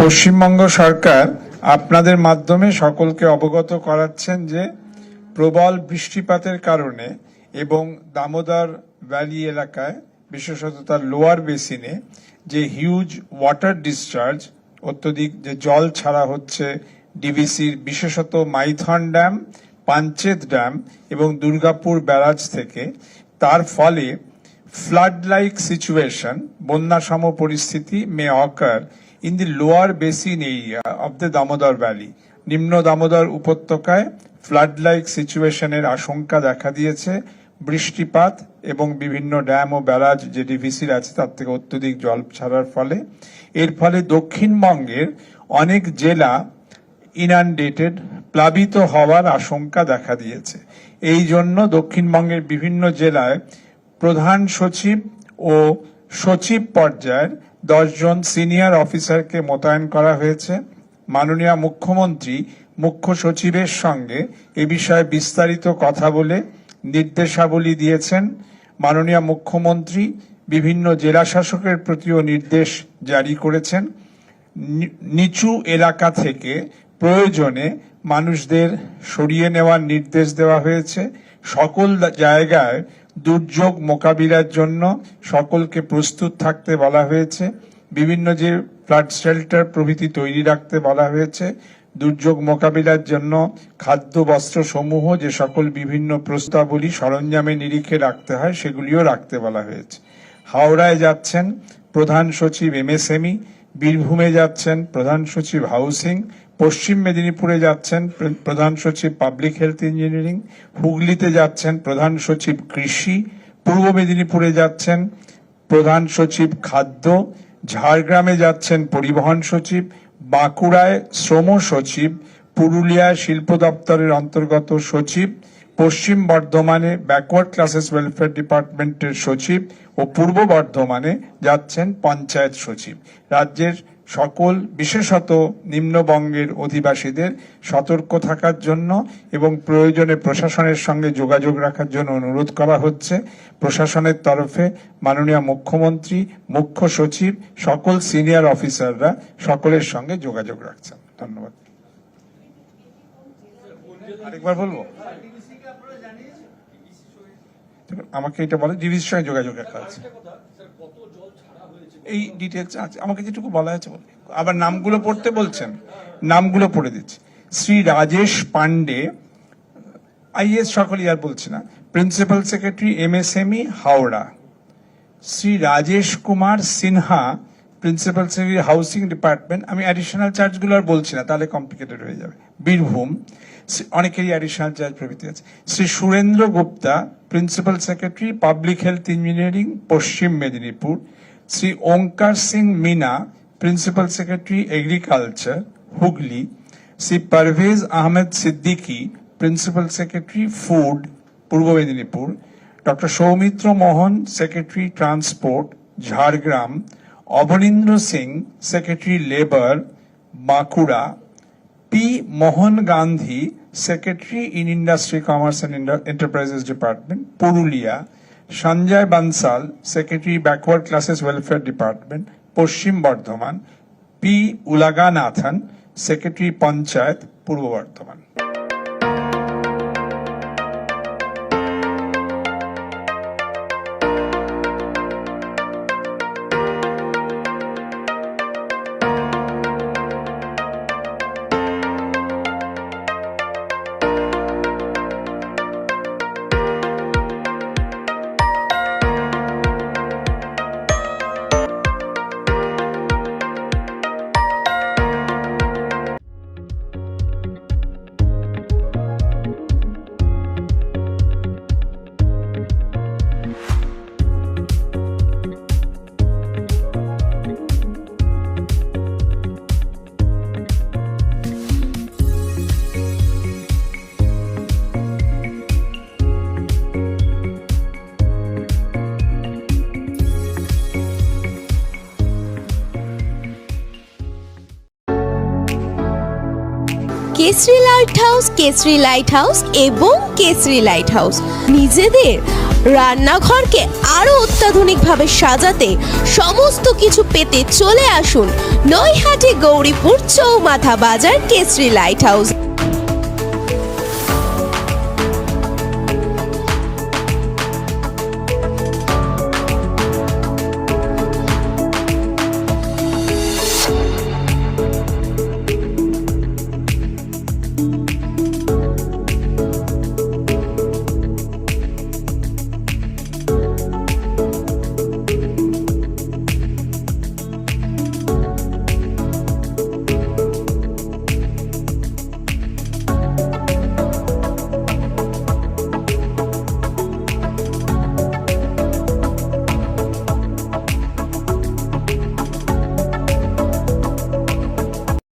পশ্চিমবঙ্গ সরকার আপনাদের মাধ্যমে সকলকে অবগত করাচ্ছেন যে প্রবল বৃষ্টিপাতের কারণে এবং দামোদর ভ্যালি এলাকায় বিশেষত তার লোয়ার বেসিনে যে হিউজ ওয়াটার ডিসচার্জ অত্যধিক যে জল ছাড়া হচ্ছে ডিভিসির বিশেষত মাইথন ড্যাম, পাঞ্চেত ড্যাম এবং দুর্গাপুর ব্যারাজ থেকে, তার ফলে flood like situation, বন্যাসম পরিস্থিতি may occur in the lower basin area of the Damodar Valley. নিম্ন দামোদর উপত্যকায় ফ্লাড লাইক সিচুয়েশনের আশঙ্কা দেখা দিয়েছে। বৃষ্টিপাত এবং বিভিন্ন ড্যাম ও ব্যারাজ যে ডিভিসির আছে তার থেকে অত্যধিক জল ছাড়ার ফলে এর ফলে দক্ষিণবঙ্গের অনেক জেলা ইনান্ডেটেড, প্লাবিত হওয়ার আশঙ্কা দেখা দিয়েছে। এই জন্য দক্ষিণবঙ্গের বিভিন্ন জেলায় প্রধান সচিব ও সচিব পর্যায়ের 10 জন সিনিয়র অফিসারকে মোতায়েন করা হয়েছে। মাননীয় মুখ্যমন্ত্রী মুখ্য সচিবের সঙ্গে এ বিষয়ে বিস্তারিত কথা বলে নির্দেশাবলী দিয়েছেন। মাননীয় মুখ্যমন্ত্রী বিভিন্ন জেলা শাসকের প্রতিও নির্দেশ জারি করেছেন। নিচু এলাকা থেকে প্রয়োজনে মানুষদের সরিয়ে নেওয়ার নির্দেশ দেওয়া হয়েছে। সকল জায়গায় দুর্যোগ মোকাবিলার জন্য সকলকে প্রস্তুত থাকতে বলা হয়েছে। বিভিন্ন যে ফ্লাড শেল্টার প্রভৃতি তৈরি রাখতে বলা হয়েছে। দুর্যোগ মোকাবিলার জন্য খাদ্য বস্ত্র সমূহ যে সকল বিভিন্ন প্রস্তাবলী সরঞ্জামে নিরিখে রাখতে হয় সেগুলিও রাখতে বলা হয়েছে। হাওড়ায় যাচ্ছেন প্রধান সচিব এমএসএমই, বীরভূমে যাচ্ছেন প্রধান সচিব হাউসিং, পশ্চিম মেদিনীপুরে যাচ্ছেন প্রধান সচিব পাবলিক হেলথ ইঞ্জিনিয়ারিং, হুগলিতে যাচ্ছেন প্রধান সচিব কৃষি, পূর্ব মেদিনীপুরে যাচ্ছেন প্রধান সচিব খাদ্য, ঝাড়গ্রামে যাচ্ছেন পরিবহন সচিব, বাঁকুড়ায় শ্রম সচিব, পুরুলিয়ায় শিল্প দপ্তরের অন্তর্গত সচিব, পশ্চিম বর্ধমানে ব্যাকওয়ার্ড ক্লাসেস ওয়েলফেয়ার ডিপার্টমেন্টের সচিব ও পূর্ব বর্ধমানে যাচ্ছেন পঞ্চায়েত সচিব। রাজ্যের সকল বিশেষত নিম্নবঙ্গের অধিবাসীদের সতর্ক থাকার জন্য এবং প্রয়োজনে প্রশাসনের সঙ্গে যোগাযোগ রাখার জন্য অনুরোধ করা হচ্ছে। প্রশাসনের তরফে মাননীয় মুখ্যমন্ত্রী, মুখ্য সচিব, সকল সিনিয়র অফিসাররা সকলের সঙ্গে যোগাযোগ রাখছেন। ধন্যবাদ। আরেকবার বলবো, আমাকে এটা বলে ডিভিসির সঙ্গে যোগাযোগ রাখা আছে। এই ডিটেলস আছে, আমাকে যেটুকু বলা হয়েছে আবার নামগুলো পড়তে বলছেন, নামগুলো পড়ে দিচ্ছি। শ্রী রাজেশ পান্ডে, আইএস সকলই আর বলছি না, principal secretary MSME Howrah. Shri Rajesh Kumar Sinha, principal secretary housing department. আমি অ্যাডিশনাল চার্জগুলো আর বলছি না, তাহলে কমপ্লিকেটেড হয়ে যাবে। বীরভূম, অনেকেরই অ্যাডিশনাল চার্জ প্রভৃতি আছে। Shri Surendra Gupta, principal secretary public health engineering, Paschim Medinipur. Shri Onkar Singh Meena, principal secretary agriculture, Hooghly. Shri Parvez Ahmed Siddiqui, principal secretary food, Purba Medinipur. Doctor Soumitra Mohan, secretary transport, Jhargram. Abanindra Singh, secretary labour, Bankura. P Mohan Gandhi, secretary in industry, commerce and enterprises department, Purulia. Sanjay Bansal, secretary backward classes welfare department, Paschim Bardhaman. P Ulaganathan, secretary panchayat, Purba Bardhaman. Kesari light house, Kesari light house এবং Kesari light house নিজেদের রান্নাঘরকে আরো অত্যাধুনিকভাবে সাজাতে সমস্ত কিছু পেতে চলে আসুন নৈহাটি গৌরীপুর চৌমাথা বাজার কেসরি লাইট হাউস।